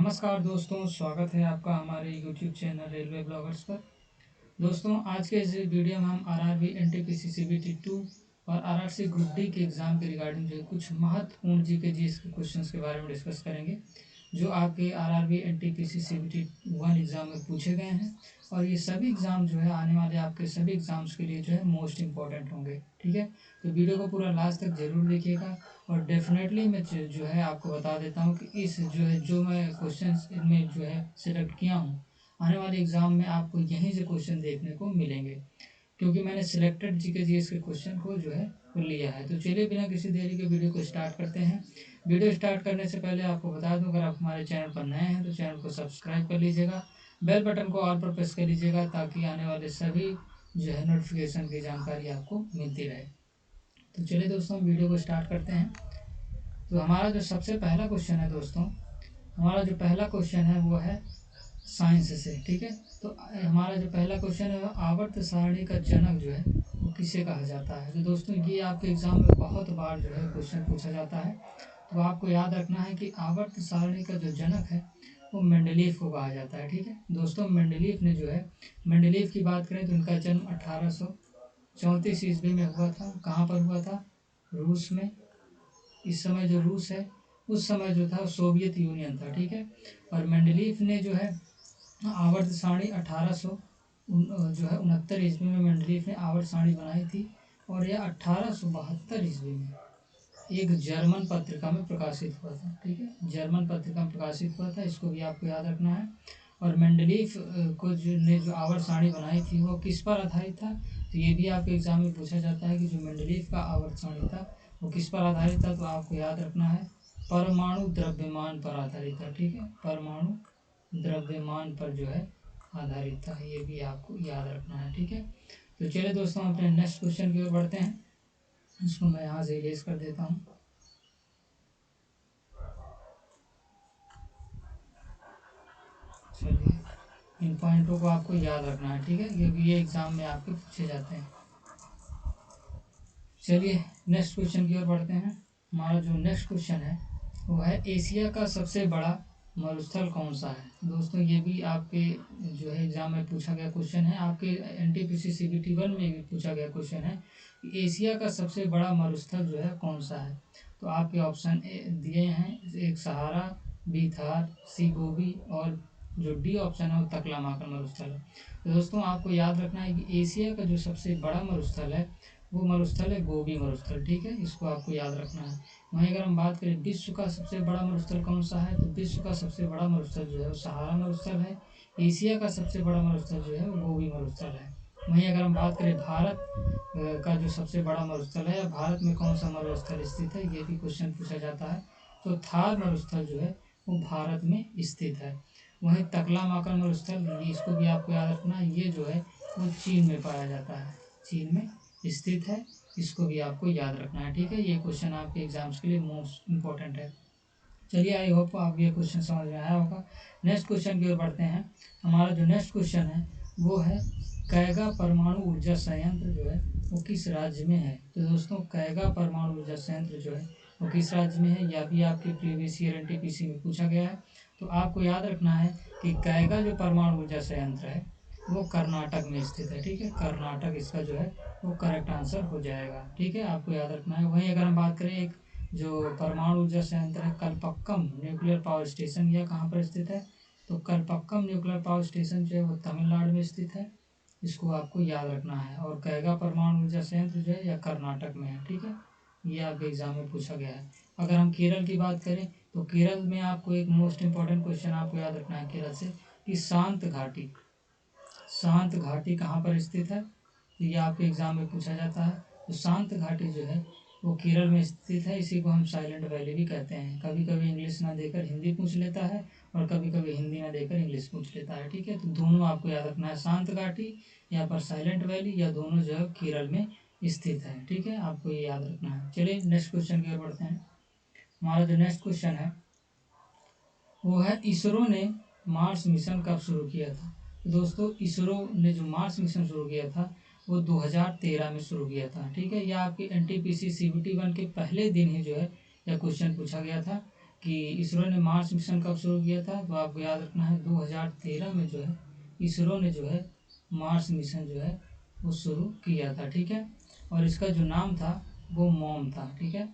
नमस्कार दोस्तों, स्वागत है आपका हमारे YouTube चैनल रेलवे ब्लॉगर्स पर। दोस्तों, आज के इस वीडियो में हम आरआरबी एनटीपीसी सीबीटी 2 और आरआरसी ग्रुप डी के एग्ज़ाम के रिगार्डिंग जो कुछ महत्वपूर्ण जीके जीएस के क्वेश्चंस के बारे में डिस्कस करेंगे, जो आपके आरआरबी एनटीपीसी सीबीटी 1 एग्ज़ाम में पूछे गए हैं। और ये सभी एग्ज़ाम जो है आने वाले आपके सभी एग्ज़ाम्स के लिए जो है मोस्ट इम्पॉर्टेंट होंगे। ठीक है, तो वीडियो को पूरा लास्ट तक जरूर देखिएगा। और डेफिनेटली मैं जो है आपको बता देता हूँ कि इस जो मैं क्वेश्चंस इनमें जो है सिलेक्ट किया हूँ, आने वाले एग्ज़ाम में आपको यहीं से क्वेश्चन देखने को मिलेंगे, क्योंकि मैंने सिलेक्टेड जीके जीएस के क्वेश्चन को जो है वो लिया है। तो चलिए बिना किसी देरी के वीडियो को स्टार्ट करते हैं। वीडियो स्टार्ट करने से पहले आपको बता दूं, अगर आप हमारे चैनल पर नए हैं तो चैनल को सब्सक्राइब कर लीजिएगा, बेल बटन को ऑल पर प्रेस कर लीजिएगा, ताकि आने वाले सभी जो है नोटिफिकेशन की जानकारी आपको मिलती रहे। तो चलिए दोस्तों, वीडियो को स्टार्ट करते हैं। तो हमारा जो सबसे पहला क्वेश्चन है दोस्तों, हमारा जो पहला क्वेश्चन है वो है साइंस से। ठीक है, तो हमारा जो पहला क्वेश्चन है आवर्त सारणी का जनक जो है वो किसे कहा जाता है। तो दोस्तों, ये आपके एग्जाम में बहुत बार जो है क्वेश्चन पूछा जाता है। तो आपको याद रखना है कि आवर्त सारणी का जो जनक है वो मेंडलीफ को कहा जाता है। ठीक है दोस्तों, मेंडलीफ ने जो है, मेंडलीफ की बात करें तो इनका जन्म 1834 ईस्वी में हुआ था। कहाँ पर हुआ था? रूस में। इस समय जो रूस है, उस समय जो था सोवियत यूनियन था। ठीक है, और मेंडलीफ ने जो है आवर्त सारणी 1869 ईस्वी में मेंडलीफ ने आवर्त सारणी बनाई थी, और यह 1872 ईस्वी में एक जर्मन पत्रिका में प्रकाशित हुआ था। ठीक है, जर्मन पत्रिका में प्रकाशित हुआ था, इसको भी आपको याद रखना है। और मेंडलीफ को जो आवर्त सारणी बनाई थी वो किस पर आधारित था, तो ये भी आपके एग्जाम में पूछा जाता है कि जो मेंडलीफ का आवर्त सारणी था वो किस पर आधारित था। तो आपको याद रखना है परमाणु द्रव्यमान पर आधारित था। ठीक है, परमाणु द्रव्यमान पर जो है आधारित था, ये भी आपको याद रखना है। ठीक है, तो चलिए दोस्तों, अपने नेक्स्ट क्वेश्चन की ओर बढ़ते हैं। इसको मैं यहाँ से इरेज कर देता हूँ। चलिए, इन पॉइंटों को आपको याद रखना है। ठीक है, क्योंकि ये एग्जाम में आपके पूछे जाते हैं। चलिए नेक्स्ट क्वेश्चन की ओर बढ़ते हैं। हमारा जो नेक्स्ट क्वेश्चन है वो है एशिया का सबसे बड़ा मरुस्थल कौन सा है। दोस्तों, ये भी आपके जो है एग्जाम में पूछा गया क्वेश्चन है, आपके एनटीपीसी सीबीटी 1 में भी पूछा गया क्वेश्चन है कि एशिया का सबसे बड़ा मरुस्थल जो है कौन सा है। तो आपके ऑप्शन दिए हैं, एक सहारा, बी थार, सी गोबी, और जो डी ऑप्शन है वो तकलामाकन मरुस्थल है। तो दोस्तों, आपको याद रखना है कि एशिया का जो सबसे बड़ा मरुस्थल है वो मरुस्थल है गोबी मरुस्थल। ठीक है, इसको आपको याद रखना है। वहीं अगर हम बात करें विश्व का सबसे बड़ा मरुस्थल कौन सा है, तो विश्व का सबसे बड़ा मरुस्थल जो है वो सहारा मरुस्थल है। एशिया का सबसे बड़ा मरुस्थल जो है वो गोबी मरुस्थल है। वहीं अगर हम बात करें भारत का जो सबसे बड़ा मरुस्थल है, भारत में कौन सा मरुस्थल स्थित है, ये भी क्वेश्चन पूछा जाता है। तो थार मरुस्थल जो है वो भारत में स्थित है। वहीं तकलामाकन मरुस्थल, इसको भी आपको याद रखना है, ये जो है वो चीन में पाया जाता है, चीन में स्थित है। इसको भी आपको याद रखना है। ठीक है, ये क्वेश्चन आपके एग्जाम्स के लिए मोस्ट इम्पोर्टेंट है। चलिए, आई होप आपको ये क्वेश्चन समझ में आया होगा। नेक्स्ट क्वेश्चन की ओर बढ़ते हैं। हमारा जो नेक्स्ट क्वेश्चन है वो है कैगा परमाणु ऊर्जा संयंत्र जो है वो किस राज्य में है। तो दोस्तों, कैगा परमाणु ऊर्जा संयंत्र जो है वो किस राज्य में है, यह भी आपके प्रीवियस ईयर एनटीपीसी में पूछा गया है। तो आपको याद रखना है कि कैगा जो परमाणु ऊर्जा संयंत्र है वो कर्नाटक में स्थित है। ठीक है, कर्नाटक इसका जो है वो करेक्ट आंसर हो जाएगा। ठीक है, आपको याद रखना है। वहीं अगर हम बात करें एक जो परमाणु ऊर्जा संयंत्र है कलपक्कम न्यूक्लियर पावर स्टेशन, यह कहाँ पर स्थित है, तो कलपक्कम न्यूक्लियर पावर स्टेशन जो है वो तमिलनाडु में स्थित है। इसको आपको याद रखना है। और कैगा परमाणु ऊर्जा संयंत्र जो है यह कर्नाटक में है। ठीक है, ये आपके एग्जाम में पूछा गया है। अगर हम केरल की बात करें तो केरल में आपको एक मोस्ट इंपॉर्टेंट क्वेश्चन आपको याद रखना है केरल से, कि शांत घाटी, शांत घाटी कहाँ पर स्थित है, तो ये आपके एग्जाम में पूछा जाता है। तो शांत घाटी जो है वो केरल में स्थित है। इसी को हम साइलेंट वैली भी कहते हैं। कभी कभी इंग्लिश ना देकर हिंदी पूछ लेता है, और कभी कभी हिंदी ना देकर इंग्लिश पूछ लेता है। ठीक है, तो दोनों आपको याद रखना है, शांत घाटी या पर साइलेंट वैली, या दोनों जो है केरल में स्थित है। ठीक है, आपको ये याद रखना है। चलिए नेक्स्ट क्वेश्चन की ओर बढ़ते हैं। हमारा जो नेक्स्ट क्वेश्चन है वो है इसरो ने मार्स मिशन कब शुरू किया था। दोस्तों, इसरो ने जो मार्स मिशन शुरू किया था वो 2013 में शुरू किया था। ठीक है, यह आपके एनटीपीसी सीबीटी 1 के पहले दिन ही जो है यह क्वेश्चन पूछा गया था कि इसरो ने मार्स मिशन कब शुरू किया था, तो आपको याद रखना है 2013 में जो है इसरो ने जो है मार्स मिशन जो है वो शुरू किया था। ठीक है, और इसका जो नाम था वो मॉम था। ठीक है,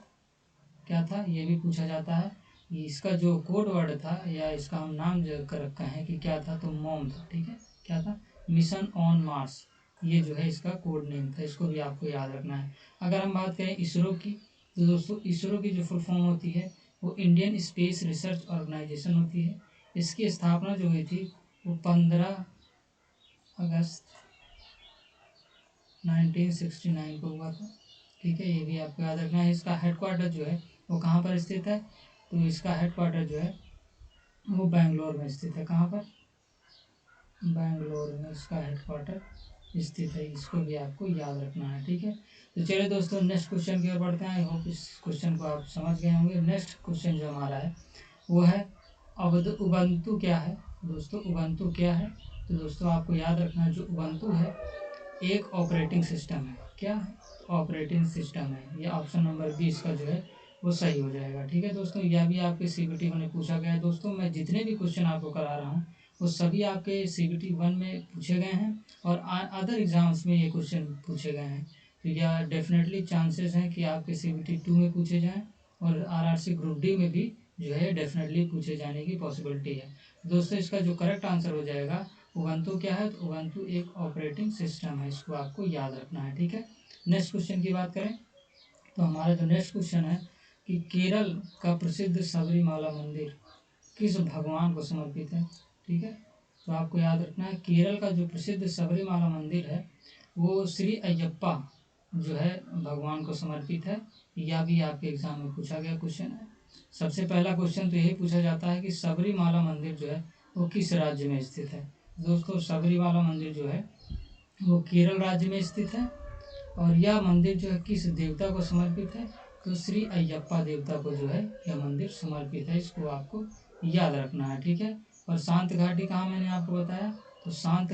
क्या था ये भी पूछा जाता है। इसका जो कोड वर्ड था या इसका हम नाम जो कर रखा है कि क्या था, तो मॉम था। ठीक है, क्या था, मिशन ऑन मार्स, ये जो है इसका कोड नेम था। इसको भी आपको याद रखना है। अगर हम बात करें इसरो की, तो दोस्तों इसरो की जो फुल फॉर्म होती है वो इंडियन स्पेस रिसर्च ऑर्गेनाइजेशन होती है। इसकी स्थापना जो हुई थी वो 15 अगस्त 1969 को हुआ था। ठीक है, ये भी आपको याद रखना है। इसका हेडक्वार्टर जो है वो कहाँ पर स्थित है, तो इसका हेडक्वार्टर जो है वो बेंगलोर में स्थित है। कहाँ पर, बेंगलोर में इसका हेडक्वार्टर स्थित है। इसको भी आपको याद रखना है। ठीक है, तो चलिए दोस्तों नेक्स्ट क्वेश्चन की ओर बढ़ते हैं। आई होप इस क्वेश्चन को आप समझ गए होंगे। नेक्स्ट क्वेश्चन जो हमारा है वो है उबंटू क्या है। दोस्तों उबंटू क्या है, तो दोस्तों आपको याद रखना है जो उबंटू है एक ऑपरेटिंग सिस्टम है। क्या है, ऑपरेटिंग सिस्टम है। ये ऑप्शन नंबर 20 का जो है वो सही हो जाएगा। ठीक है दोस्तों, यह भी आपके CBT 1 में पूछा गया है। दोस्तों मैं जितने भी क्वेश्चन आपको करा रहा हूँ वो सभी आपके CBT 1 में पूछे गए हैं और अदर एग्जाम्स में ये क्वेश्चन पूछे गए हैं। तो यह डेफिनेटली चांसेस हैं कि आपके CBT 2 में पूछे जाएँ और RRC ग्रुप डी में भी जो है डेफिनेटली पूछे जाने की पॉसिबिलिटी है। दोस्तों इसका जो करेक्ट आंसर हो जाएगा उबंटू क्या है, तो उबंटू एक ऑपरेटिंग सिस्टम है। इसको आपको याद रखना है। ठीक है, नेक्स्ट क्वेश्चन की बात करें तो हमारा जो नेक्स्ट क्वेश्चन है कि केरल का प्रसिद्ध सबरीमाला मंदिर किस भगवान को समर्पित है। ठीक है, तो आपको याद रखना है केरल का जो प्रसिद्ध सबरीमाला मंदिर है वो श्री अयप्पा जो है भगवान को समर्पित है। यह भी आपके एग्जाम में पूछा गया क्वेश्चन है। सबसे पहला क्वेश्चन तो यही पूछा जाता है कि सबरीमाला मंदिर जो है वो किस राज्य में स्थित है। दोस्तों सबरीमाला मंदिर जो है वो केरल राज्य में स्थित है और यह मंदिर जो है किस देवता को समर्पित है, तो श्री अयप्पा देवता को जो है यह मंदिर समर्पित है। इसको आपको याद रखना है। ठीक है, और शांत घाटी कहाँ मैंने आपको बताया, तो शांत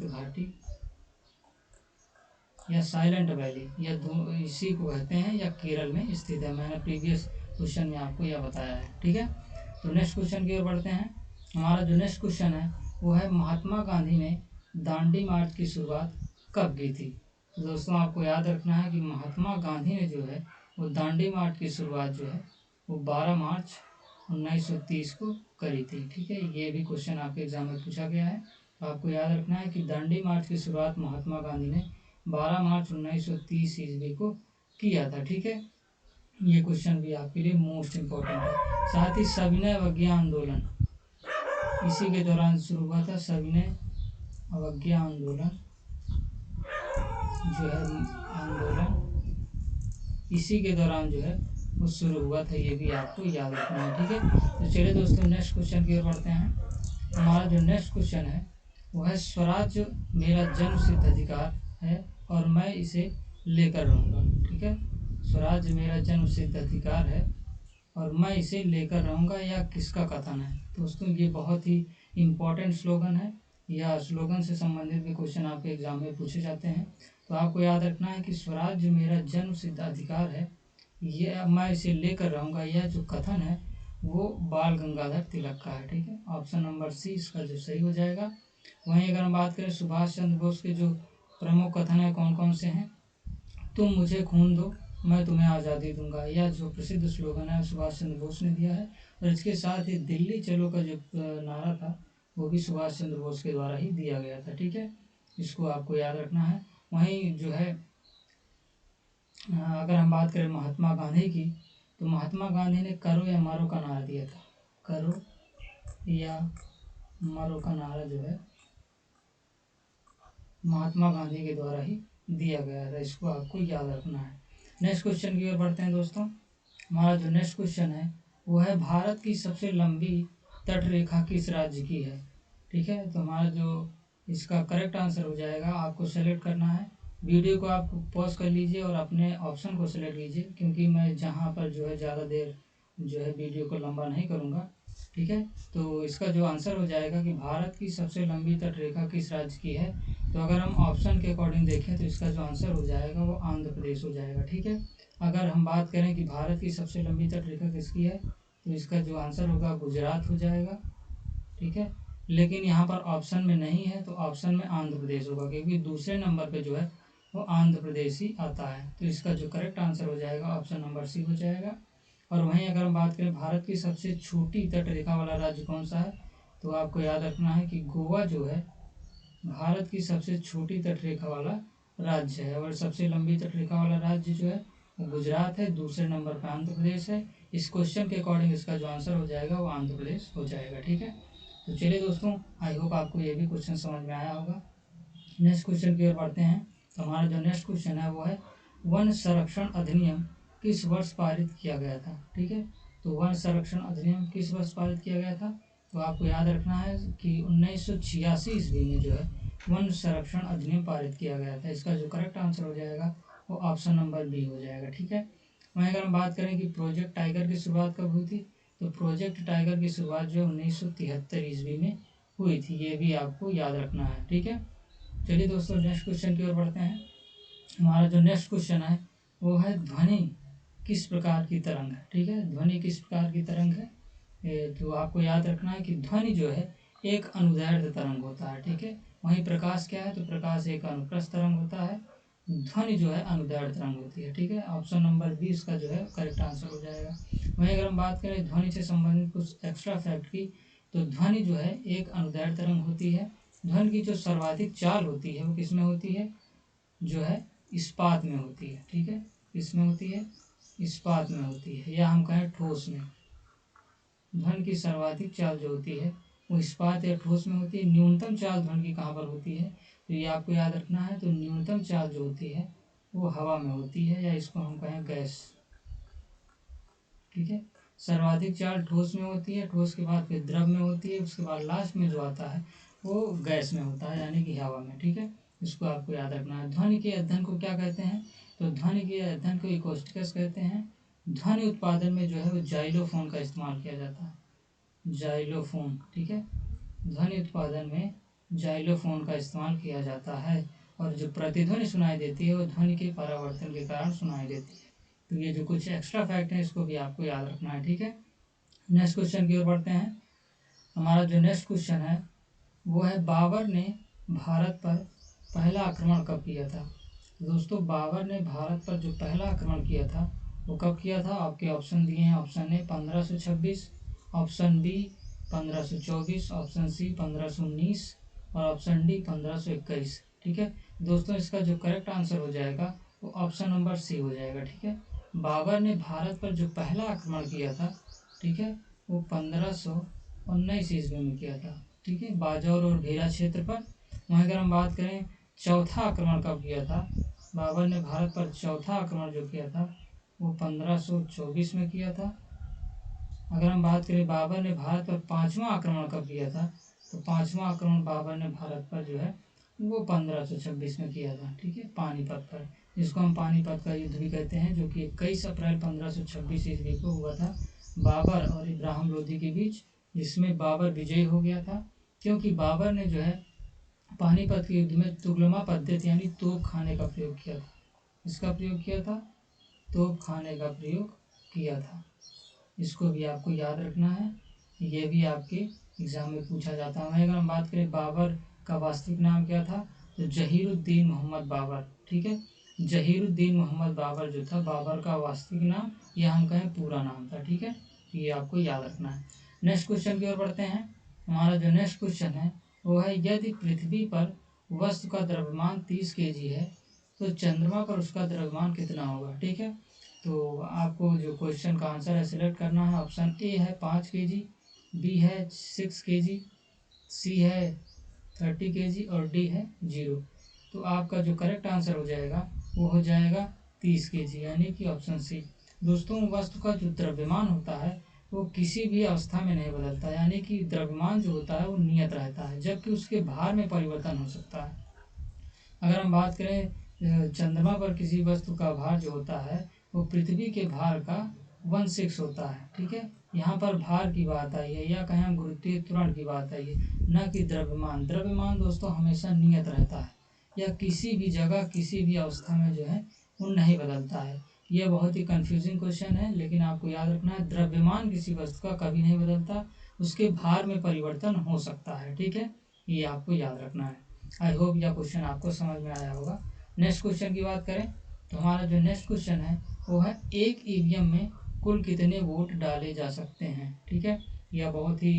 घाटी या साइलेंट वैली या दो इसी को कहते हैं या केरल में स्थित है। मैंने प्रीवियस क्वेश्चन में आपको यह बताया है। ठीक है, तो नेक्स्ट क्वेश्चन की ओर बढ़ते हैं। हमारा जो नेक्स्ट क्वेश्चन है वो है महात्मा गांधी ने दांडी मार्च की शुरुआत कब की थी। तो दोस्तों आपको याद रखना है कि महात्मा गांधी ने जो है वो दांडी मार्च की शुरुआत जो है वो 12 मार्च 1930 को करी थी। ठीक है, ये भी क्वेश्चन आपके एग्जाम में पूछा गया है। तो आपको याद रखना है कि दांडी मार्च की शुरुआत महात्मा गांधी ने 12 मार्च 1930 ईस्वी को किया था। ठीक है, ये क्वेश्चन भी आपके लिए मोस्ट इम्पोर्टेंट है। साथ ही सविनय अवज्ञा आंदोलन इसी के दौरान शुरू हुआ था। सविनय अवज्ञा आंदोलन जो है आंदोलन इसी के दौरान जो है वो शुरू हुआ था। ये भी आपको याद रखना है। ठीक है, तो चलिए दोस्तों नेक्स्ट क्वेश्चन की ओर बढ़ते हैं। हमारा जो नेक्स्ट क्वेश्चन है वो है स्वराज मेरा जन्मसिद्ध अधिकार है और मैं इसे लेकर रहूँगा। ठीक है, स्वराज मेरा जन्मसिद्ध अधिकार है और मैं इसे लेकर रहूँगा, यह किसका कथन है। दोस्तों ये बहुत ही इम्पोर्टेंट स्लोगन है। यह स्लोगन से संबंधित भी क्वेश्चन आपके एग्जाम में पूछे जाते हैं। तो आपको याद रखना है कि स्वराज मेरा जन्मसिद्ध अधिकार है, यह मैं इसे लेकर रहूँगा, यह जो कथन है वो बाल गंगाधर तिलक का है। ठीक है, ऑप्शन नंबर सी इसका जो सही हो जाएगा। वहीं अगर हम बात करें सुभाष चंद्र बोस के जो प्रमुख कथन है कौन कौन से हैं, तुम मुझे खून दो मैं तुम्हें आज़ादी दूंगा, यह जो प्रसिद्ध स्लोगन है सुभाष चंद्र बोस ने दिया है। और इसके साथ ही दिल्ली चलो का जो नारा था वो भी सुभाष चंद्र बोस के द्वारा ही दिया गया था। ठीक है, इसको आपको याद रखना है। वहीं जो है अगर हम बात करें महात्मा गांधी की, तो महात्मा गांधी ने करो या मरो का नारा दिया था। करो या मरो का नारा जो है महात्मा गांधी के द्वारा ही दिया गया था। इसको आपको याद रखना है। नेक्स्ट क्वेश्चन की ओर बढ़ते हैं दोस्तों। हमारा जो नेक्स्ट क्वेश्चन है वो है भारत की सबसे लंबी तट रेखा किस राज्य की है। ठीक है, तो हमारा जो इसका करेक्ट आंसर हो जाएगा, आपको सेलेक्ट करना है। वीडियो को आप पॉज कर लीजिए और अपने ऑप्शन को सेलेक्ट कीजिए, क्योंकि मैं जहाँ पर जो है ज़्यादा देर जो है वीडियो को लंबा नहीं करूँगा। ठीक है, तो इसका जो आंसर हो जाएगा कि भारत की सबसे लंबी तट रेखा किस राज्य की है। तो अगर हम ऑप्शन के अकॉर्डिंग देखें तो इसका जो आंसर हो जाएगा वो आंध्र प्रदेश हो जाएगा। ठीक है, अगर हम बात करें कि भारत की सबसे लंबी तटरेखा किसकी है, तो इसका जो आंसर होगा गुजरात हो जाएगा, ठीक है। लेकिन यहाँ पर ऑप्शन में नहीं है, तो ऑप्शन में आंध्र प्रदेश होगा, क्योंकि दूसरे नंबर पे जो है वो आंध्र प्रदेश ही आता है। तो इसका जो करेक्ट आंसर हो जाएगा ऑप्शन नंबर सी हो जाएगा। और वहीं अगर हम बात करें भारत की सबसे छोटी तटरेखा वाला राज्य कौन सा है, तो आपको याद रखना है कि गोवा जो है भारत की सबसे छोटी तटरेखा वाला राज्य है, और सबसे लंबी तटरेखा वाला राज्य जो है वो गुजरात है, दूसरे नंबर पर आंध्र प्रदेश है। इस क्वेश्चन के अकॉर्डिंग इसका जो आंसर हो जाएगा वो आंध्र प्रदेश हो जाएगा, ठीक है। तो चलिए दोस्तों, आई होप आपको ये भी क्वेश्चन समझ में आया होगा। नेक्स्ट क्वेश्चन की ओर बढ़ते हैं। तो हमारा जो नेक्स्ट क्वेश्चन है वो है वन संरक्षण अधिनियम किस वर्ष पारित किया गया था, ठीक है। तो वन संरक्षण अधिनियम किस वर्ष पारित किया गया था, तो आपको याद रखना है कि 1986 ईस्वी में जो है वन संरक्षण अधिनियम पारित किया गया था। इसका जो करेक्ट आंसर हो जाएगा वो ऑप्शन नंबर बी हो जाएगा, ठीक है। वहीं अगर हम बात करें कि प्रोजेक्ट टाइगर की शुरुआत कब हुई थी, तो प्रोजेक्ट टाइगर की शुरुआत जो 1973 ईस्वी में हुई थी, ये भी आपको याद रखना है, ठीक है। चलिए दोस्तों, नेक्स्ट क्वेश्चन की ओर बढ़ते हैं। हमारा जो नेक्स्ट क्वेश्चन है वो है ध्वनि किस प्रकार की तरंग है, ठीक है। ध्वनि किस प्रकार की तरंग है, तो आपको याद रखना है कि ध्वनि जो है एक अनुदैर्ध्य तरंग होता है, ठीक है। वहीं प्रकाश क्या है, तो प्रकाश एक अनुप्रस्थ तरंग होता है, ध्वनि जो है अनुदैर्ध्य तरंग होती है, ठीक है। ऑप्शन नंबर बी इसका जो है करेक्ट आंसर हो जाएगा। वहीं अगर हम बात करें ध्वनि से संबंधित कुछ एक्स्ट्रा फैक्ट की, तो ध्वनि जो है एक अनुदैर्ध्य तरंग होती है। ध्वनि की जो सर्वाधिक चाल होती है वो किसमें होती है, जो है इस्पात में होती है, ठीक है। किसमें होती है, इस्पात में होती है, या हम कहें ठोस में। ध्वनि की सर्वाधिक चाल जो होती है वो इस्पात या ठोस में होती है। न्यूनतम चाल ध्वनि की कहाँ पर होती है, तो ये आपको याद रखना है। तो न्यूनतम चाल जो होती है वो हवा में होती है, या इसको हम कहें गैस, ठीक है। सर्वाधिक चाल ठोस में होती है, ठोस के बाद फिर द्रव में होती है, उसके बाद लास्ट में जो आता है वो गैस में होता है, यानी कि हवा में, ठीक है। इसको आपको याद रखना है। ध्वनि के अध्ययन को क्या कहते हैं, तो ध्वनि के अध्ययन को इकोस्टिक्स कहते हैं। ध्वनि उत्पादन में जो है वो जाइलोफोन का इस्तेमाल किया जाता है, जाइलोफोन, ठीक है। ध्वनि उत्पादन में जाइलोफोन का इस्तेमाल किया जाता है, और जो प्रतिध्वनि सुनाई देती है वो ध्वनि के परावर्तन के कारण सुनाई देती है। तो ये जो कुछ एक्स्ट्रा फैक्ट है इसको भी आपको याद रखना है, ठीक है। नेक्स्ट क्वेश्चन की ओर बढ़ते हैं। हमारा जो नेक्स्ट क्वेश्चन है वो है बाबर ने भारत पर पहला आक्रमण कब किया था। दोस्तों, बाबर ने भारत पर जो पहला आक्रमण किया था वो कब किया था, आपके ऑप्शन दिए हैं। Option A 1526, option B 1524, option C 1519 और ऑप्शन डी 1521, ठीक है। दोस्तों, इसका जो करेक्ट आंसर हो जाएगा वो ऑप्शन नंबर सी हो जाएगा, ठीक है। बाबर ने भारत पर जो पहला आक्रमण किया था, ठीक है, वो 1519 ईस्वी में किया था, ठीक है, बाजौर और भेरा क्षेत्र पर। वहीं अगर हम बात करें चौथा आक्रमण कब किया था, बाबर ने भारत पर चौथा आक्रमण जो किया था वो 1524 में किया था। अगर हम बात करें बाबर ने भारत पर पांचवा आक्रमण कब किया था, तो पांचवा आक्रमण बाबर ने भारत पर जो है वो 1526 में किया था, ठीक है, पानीपत पर, जिसको हम पानीपत का युद्ध भी कहते हैं, जो कि 21 अप्रैल 1526 ईस्वी को हुआ था बाबर और इब्राहिम लोदी के बीच, जिसमें बाबर विजयी हो गया था, क्योंकि बाबर ने जो है पानीपत के युद्ध में तुगलमा पद्धति यानी तोप खाने का प्रयोग किया था। इसका प्रयोग किया था, तोप खाने का प्रयोग किया था। इसको भी आपको याद रखना है, ये भी आपके एग्जाम में पूछा जाता है। अगर हम बात करें बाबर का वास्तविक नाम क्या था, तो जहीरुद्दीन मोहम्मद बाबर, ठीक है। जहीरुद्दीन मोहम्मद बाबर जो था बाबर का वास्तविक नाम, या हम कहें पूरा नाम था, ठीक है। ये आपको याद रखना है। नेक्स्ट क्वेश्चन की ओर बढ़ते हैं। हमारा जो नेक्स्ट क्वेश्चन है वो है यदि पृथ्वी पर वस्तु का द्रव्यमान 30 kg है तो चंद्रमा पर उसका द्रव्यमान कितना होगा, ठीक है। तो आपको जो क्वेश्चन का आंसर है सिलेक्ट करना है। ऑप्शन ए है 5 kg, बी है 6 kg, सी है 30 kg और डी है 0। तो आपका जो करेक्ट आंसर हो जाएगा वो हो जाएगा 30 kg, यानी कि ऑप्शन सी। दोस्तों, वस्तु का जो द्रव्यमान होता है वो किसी भी अवस्था में नहीं बदलता, यानी कि द्रव्यमान जो होता है वो नियत रहता है, जबकि उसके भार में परिवर्तन हो सकता है। अगर हम बात करें चंद्रमा पर किसी वस्तु का भार जो होता है वो पृथ्वी के भार का 1/6 होता है, ठीक है। यहाँ पर भार की बात आई है, या कहें हम गुरुत्वीय त्वरण की बात आई है, न कि द्रव्यमान। द्रव्यमान दोस्तों हमेशा नियत रहता है, या किसी भी जगह किसी भी अवस्था में जो है वो नहीं बदलता है। यह बहुत ही कंफ्यूजिंग क्वेश्चन है, लेकिन आपको याद रखना है द्रव्यमान किसी वस्तु का कभी नहीं बदलता, उसके भार में परिवर्तन हो सकता है। ठीक है, ये आपको याद रखना है। आई होप यह क्वेश्चन आपको समझ में आया होगा। नेक्स्ट क्वेश्चन की बात करें तो हमारा जो नेक्स्ट क्वेश्चन है वो है एक ईवीएम में कुल कितने वोट डाले जा सकते हैं। ठीक है, यह बहुत ही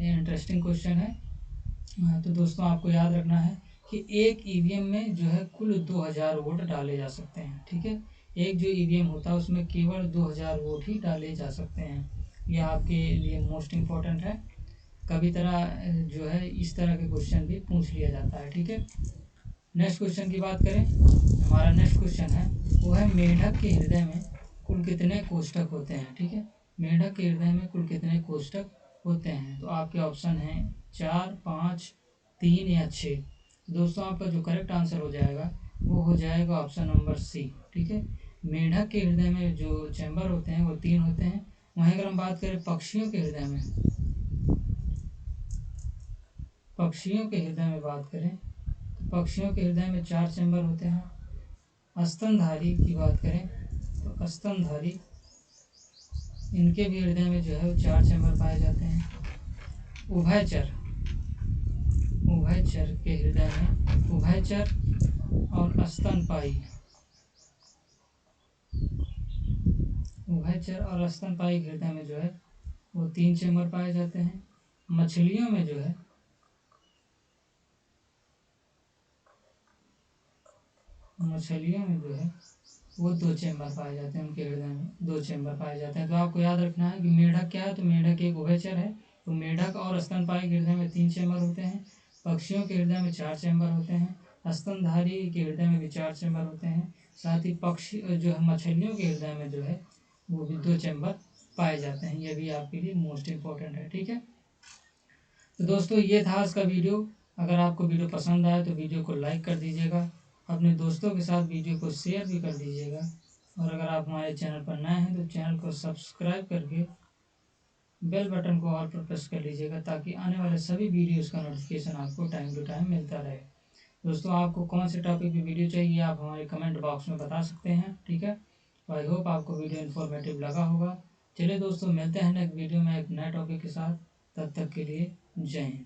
इंटरेस्टिंग क्वेश्चन है। तो दोस्तों आपको याद रखना है कि एक ईवीएम में जो है कुल 2000 वोट डाले जा सकते हैं। ठीक है, एक जो ईवीएम होता है उसमें केवल 2000 वोट ही डाले जा सकते हैं। यह आपके लिए मोस्ट इम्पोर्टेंट है। कभी तरह जो है इस तरह के क्वेश्चन भी पूछ लिया जाता है। ठीक है, नेक्स्ट क्वेश्चन की बात करें, हमारा नेक्स्ट क्वेश्चन है वो है मेढक के हृदय में कुल कितने कोष्ठक होते हैं। ठीक है, मेढक के हृदय में कुल कितने कोष्ठक होते हैं। तो आपके ऑप्शन हैं 4, 5, 3 या 6। दोस्तों आपका जो करेक्ट आंसर हो जाएगा वो हो जाएगा ऑप्शन नंबर सी। ठीक है, मेढक के हृदय में जो चैम्बर होते हैं वो 3 होते हैं। वहीं अगर हम बात करें पक्षियों के हृदय में, पक्षियों के हृदय में बात करें तो पक्षियों के हृदय में 4 चैम्बर होते हैं। स्तनधारी की बात करें तो स्तनधारी इनके भी हृदय में जो है 4 चैम्बर पाए जाते हैं। उभयचर, उभयचर के हृदय में, उभयचर और स्तनपायी, उभयचर और स्तनपायी के हृदय में जो है वो 3 चैम्बर पाए जाते हैं। मछलियों में जो है वो 2 चैम्बर पाए जाते हैं, उनके हृदय में 2 चैम्बर पाए जाते हैं। तो आपको याद रखना है कि मेढक क्या है, तो मेढक एक उभयचर है। तो मेढक और स्तनपायी के हृदय में 3 चैम्बर होते हैं। पक्षियों के हृदय में 4 चैम्बर होते हैं। स्तनधारी के हृदय में भी 4 चैम्बर होते हैं। साथ ही पक्षी जो है मछलियों के हृदय में जो है वो भी 2 चैम्बर पाए जाते हैं। ये भी आपके लिए मोस्ट इम्पोर्टेंट है। ठीक है, तो दोस्तों ये था आज का वीडियो। अगर आपको वीडियो पसंद आए तो वीडियो को लाइक कर दीजिएगा, अपने दोस्तों के साथ वीडियो को शेयर भी कर दीजिएगा, और अगर आप हमारे चैनल पर नए हैं तो चैनल को सब्सक्राइब करके बेल बटन को ऑल पर प्रेस कर लीजिएगा, ताकि आने वाले सभी वीडियोस का नोटिफिकेशन आपको टाइम टू टाइम मिलता रहे। दोस्तों आपको कौन से टॉपिक की वीडियो चाहिए आप हमारे कमेंट बॉक्स में बता सकते हैं। ठीक है, तो आई होप आपको वीडियो इन्फॉर्मेटिव लगा होगा। चलिए दोस्तों, मिलते हैं नेक्स्ट वीडियो में एक नए टॉपिक के साथ। तब तक के लिए जय हिंद।